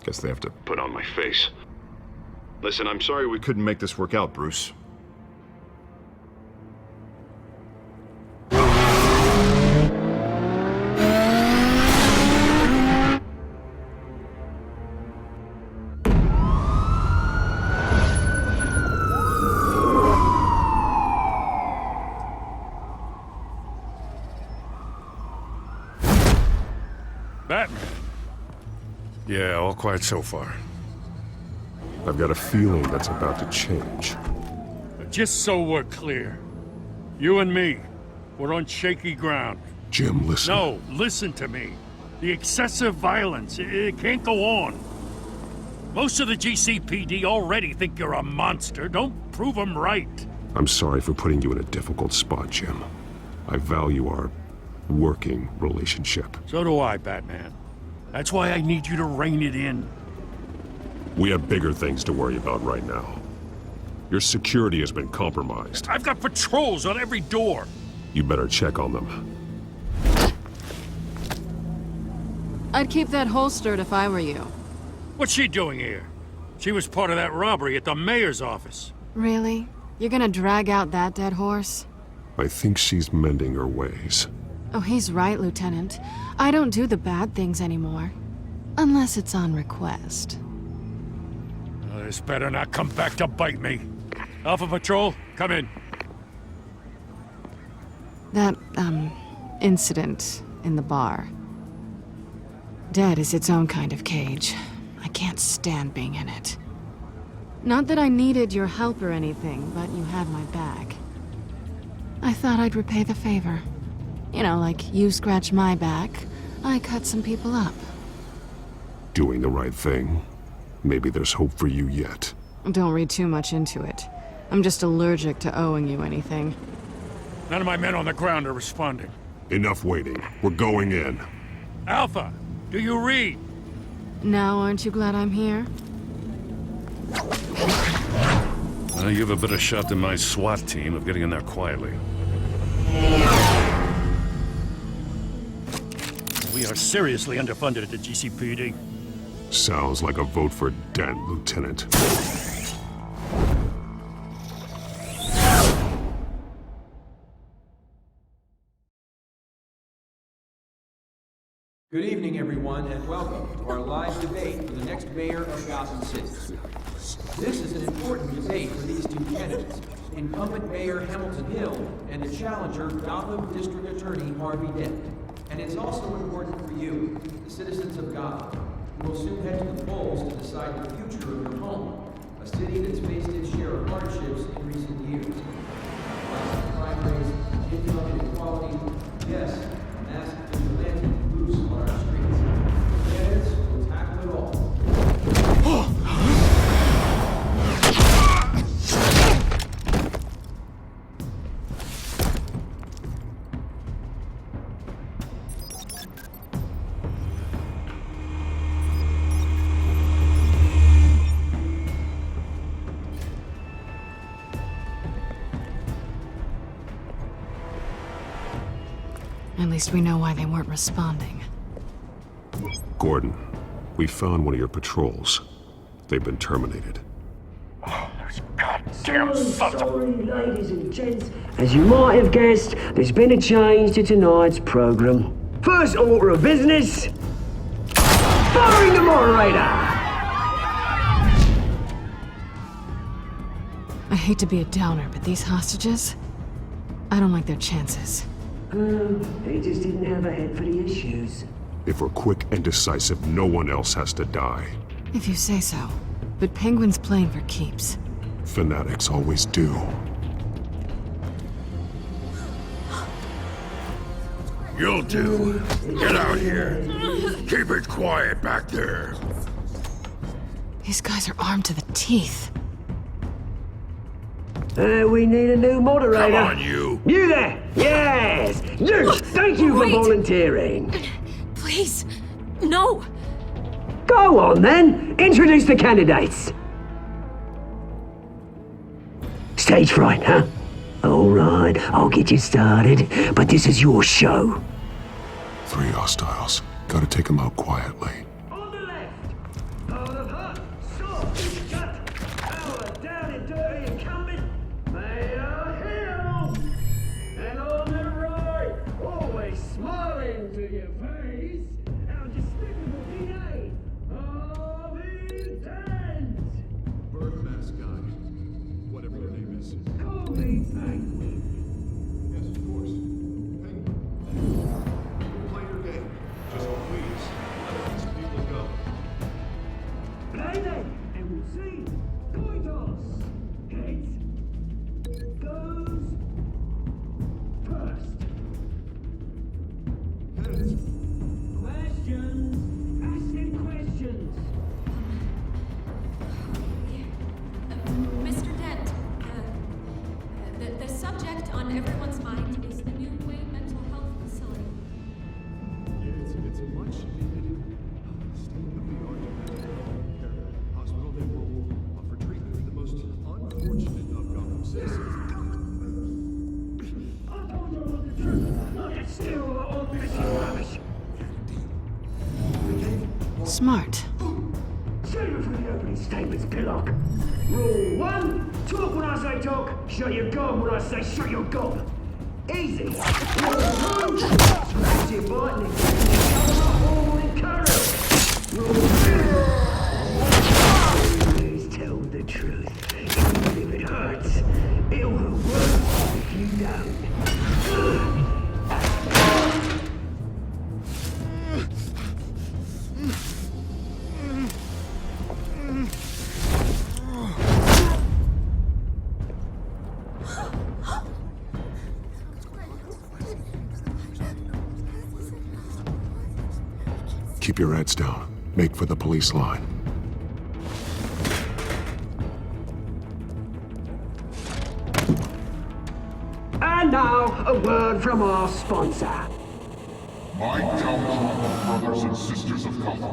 Guess they have to put on my face. Listen, I'm sorry we couldn't make this work out, Bruce. Batman. Yeah, all quiet so far. I've got a feeling that's about to change. Just so we're clear, you and me, we're on shaky ground. Jim, listen. No, listen to me. The excessive violence, it can't go on. Most of the GCPD already think you're a monster. Don't prove them right. I'm sorry for putting you in a difficult spot, Jim. I value our working relationship. So do I, Batman. That's why I need you to rein it in. We have bigger things to worry about right now. Your security has been compromised. I've got patrols on every door. You better check on them. I'd keep that holstered if I were you. What's she doing here? She was part of that robbery at the mayor's office. Really? You're gonna drag out that dead horse? I think she's mending her ways. Oh, he's right, Lieutenant. I don't do the bad things anymore. Unless it's on request. Oh, this better not come back to bite me. Alpha Patrol, come in. That, incident in the bar. Dead is its own kind of cage. I can't stand being in it. Not that I needed your help or anything, but you had my back. I thought I'd repay the favor. You know, like you scratch my back, I cut some people up. Doing the right thing. Maybe there's hope for you yet. Don't read too much into it. I'm just allergic to owing you anything. None of my men on the ground are responding. Enough waiting. We're going in. Alpha, do you read? Now aren't you glad I'm here? You have a better shot than my SWAT team of getting in there quietly. We are seriously underfunded at the GCPD. Sounds like a vote for Dent, Lieutenant. Good evening, everyone, and welcome to our live debate for the next mayor of Gotham City. This is an important debate for these two candidates, incumbent Mayor Hamilton Hill and the challenger Gotham District Attorney Harvey Dent. And it's also important for you, the citizens of Gotham, who will soon head to the polls to decide the future of your home, a city that's faced its share of hardships in recent years. Rising crime rates, income inequality, yes, a massive vigilante loose on our streets. Candidates will tackle it all. At least we know why they weren't responding. Gordon, we found one of your patrols. They've been terminated. Damn sorry, ladies and gents. As you might have guessed, there's been a change to tonight's program. First order of business, firing the moderator. I hate to be a downer, but these hostages, I don't like their chances. They just didn't have a head for the issues. If we're quick and decisive, no one else has to die. If you say so. But Penguin's playing for keeps. Fanatics always do. You'll do. Get out here. Keep it quiet back there. These guys are armed to the teeth. We need a new moderator. Come on, you. You there! Yes! You! Thank you for volunteering. Please, no. Go on, then. Introduce the candidates. Stage fright, huh? All right, I'll get you started, but this is your show. 3 hostiles. Gotta take them out quietly. On the left, out of hot, soft, cut, our down and dirty incumbent, Mayor Hill. And on the right, always smiling to your face, our despicable DA, Harvey Dent. Bird mascot. Whatever your name is. Call me Penguin. Yes, of course. Penguin. We'll play your game. Just please, let these people Smart. Save it for the opening statements, Pillock. Rule 1, talk when I say talk, shut your gob when I say shut your gob. Easy. Rule 2, scratch your button and all in courage. Rule 3, always tell the truth, even if it hurts. It'll hurt worse if you don't. Keep your heads down. Make for the police line. And now, a word from our sponsor. My downtrodden brothers and sisters of Gotham,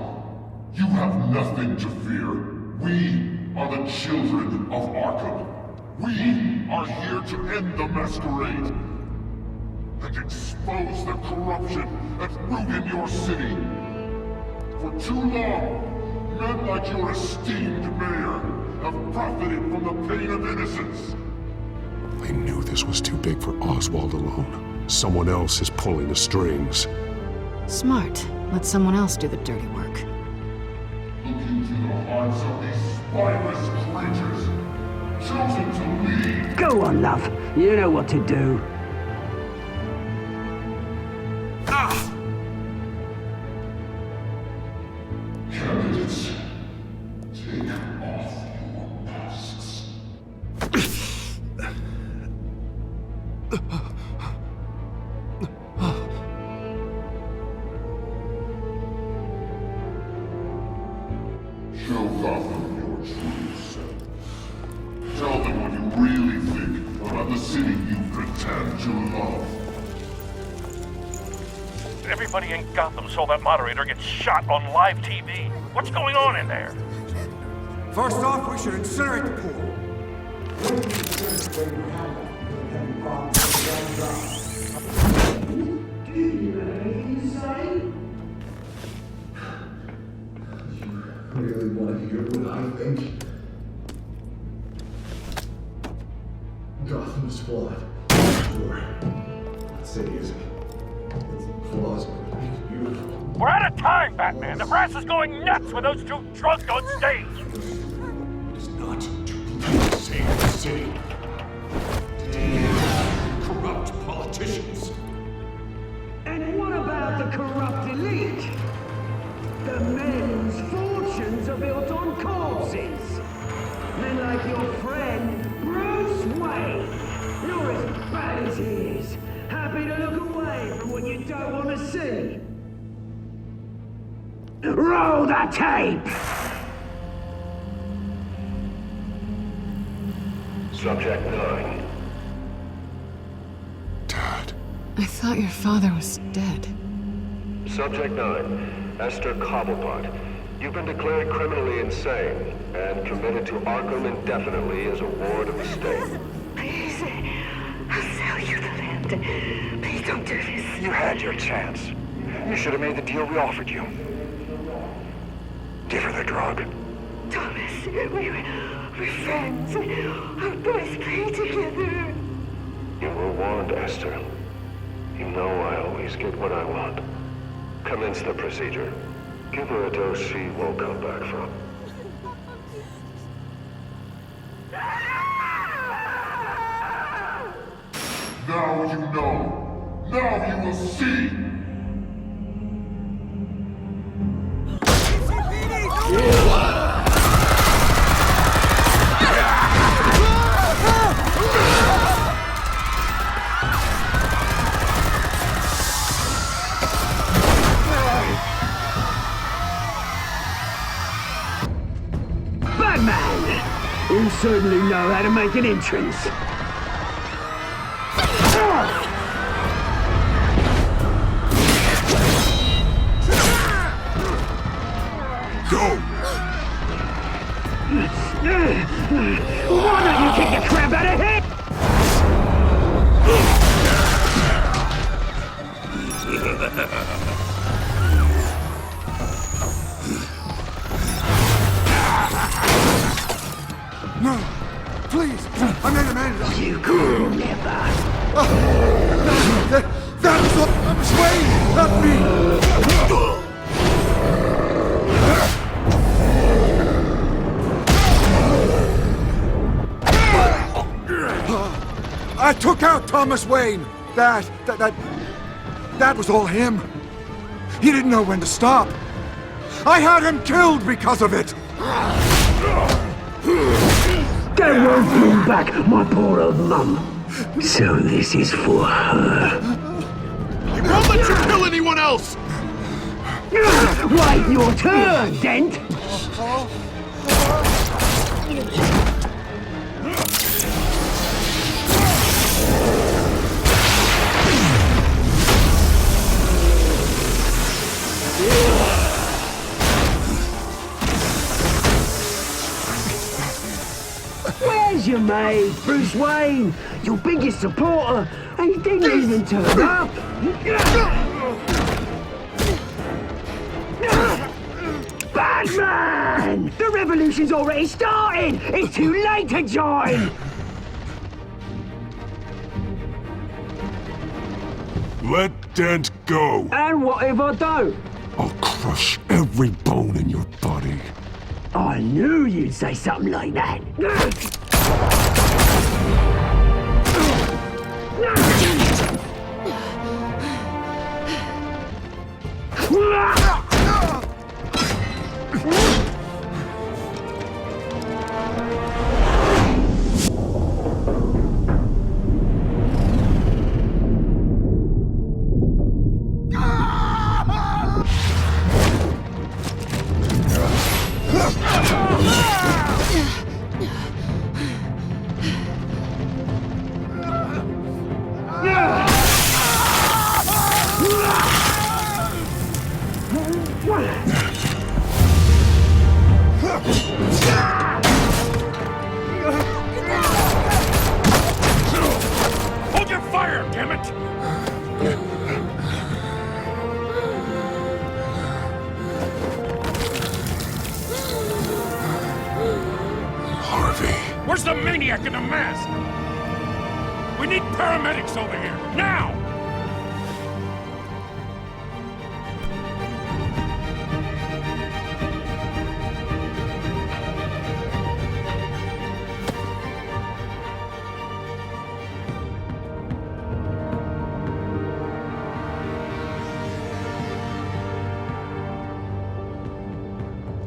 you have nothing to fear. We are the children of Arkham. We are here to end the masquerade and expose the corruption that ruined your city. For too long, men like your esteemed mayor have profited from the pain of innocence. I knew this was too big for Oswald alone. Someone else is pulling the strings. Smart. Let someone else do the dirty work. Look into the hearts of these spineless creatures, chosen to lead. Go on, love. You know what to do. Candidates, take off your masks. Show Gotham your true self. Tell them what you really think about the city you pretend to love. Everybody in Gotham saw that moderator get shot on live TV. What's going on in there? First off, we should incinerate the pool. Really want to hear what I think? Gotham is flawed. Sure. That city isn't. Its flaws are beautiful. We're out of time, Batman. The brass is going nuts with those two drunks on stage. It is not to save the city. Corrupt politicians. And what about the corrupt elite? The men whose fortunes are built on corpses. Men like your friend, Bruce Wayne. You're as bad as he is. Happy to look away from what you don't want to see. Roll the tape! Subject 9. Dad. I thought your father was dead. Subject 9. Esther Cobblepot. You've been declared criminally insane and committed to Arkham indefinitely as a ward of the state. Please, I'll sell you the land. Please don't do this. You had your chance. You should have made the deal we offered you. Give her the drug. Thomas, we're friends. Our boys play together. You were warned, Esther. You know I always get what I want. Commence the procedure. Give her a dose she won't come back from. Now you know. Now you will see. Batman! You certainly know how to make an entrance. Go! Why don't you kick the crap out of him? No! Please! I'm not a man! You could never! That was Thomas Wayne! Not me! I took out Thomas Wayne! That was all him. He didn't know when to stop. I had him killed because of it! That won't bring back my poor old mum. So this is for her. He won't let you kill anyone else! Wait your turn, Dent! Where's your mate, Bruce Wayne? Your biggest supporter, and he didn't even turn up. Batman! The revolution's already started! It's too late to join! Let Dent go. And what if I don't? I'll crush every bone in your body. I knew you'd say something like that. Hold your fire, damn it! Harvey. Where's the maniac in the mask? We need paramedics over here, now!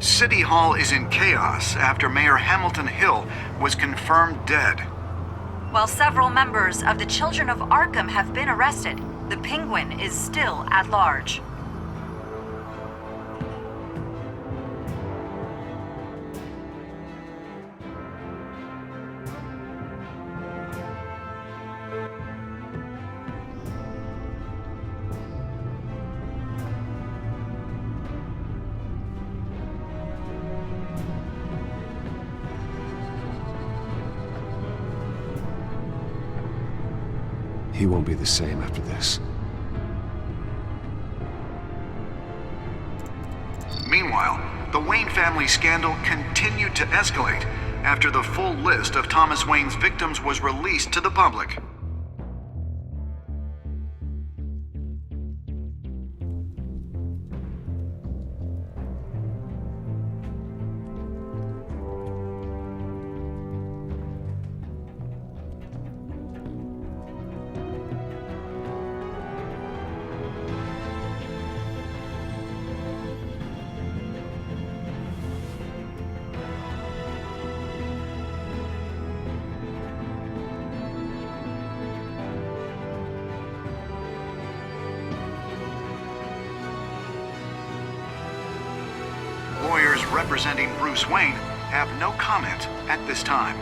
City Hall is in chaos after Mayor Hamilton Hill was confirmed dead. While several members of the Children of Arkham have been arrested, the Penguin is still at large. He won't be the same after this. Meanwhile, the Wayne family scandal continued to escalate after the full list of Thomas Wayne's victims was released to the public. Lawyers representing Bruce Wayne have no comment at this time.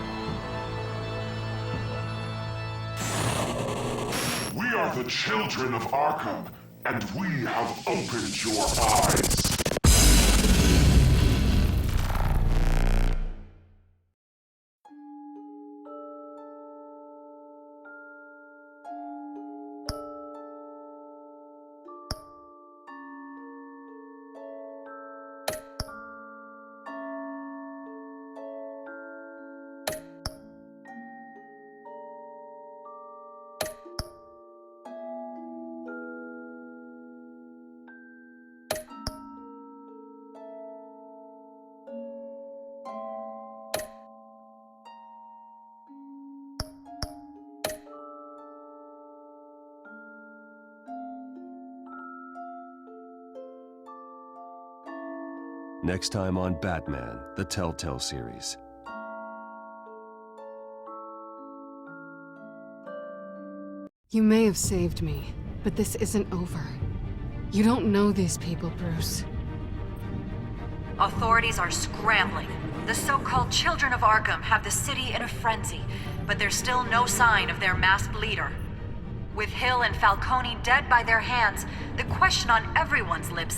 We are the children of Arkham, and we have opened your eyes. Next time on Batman, the TellTale series. You may have saved me, but this isn't over. You don't know these people, Bruce. Authorities are scrambling. The so-called Children of Arkham have the city in a frenzy, but there's still no sign of their masked leader. With Hill and Falcone dead by their hands, the question on everyone's lips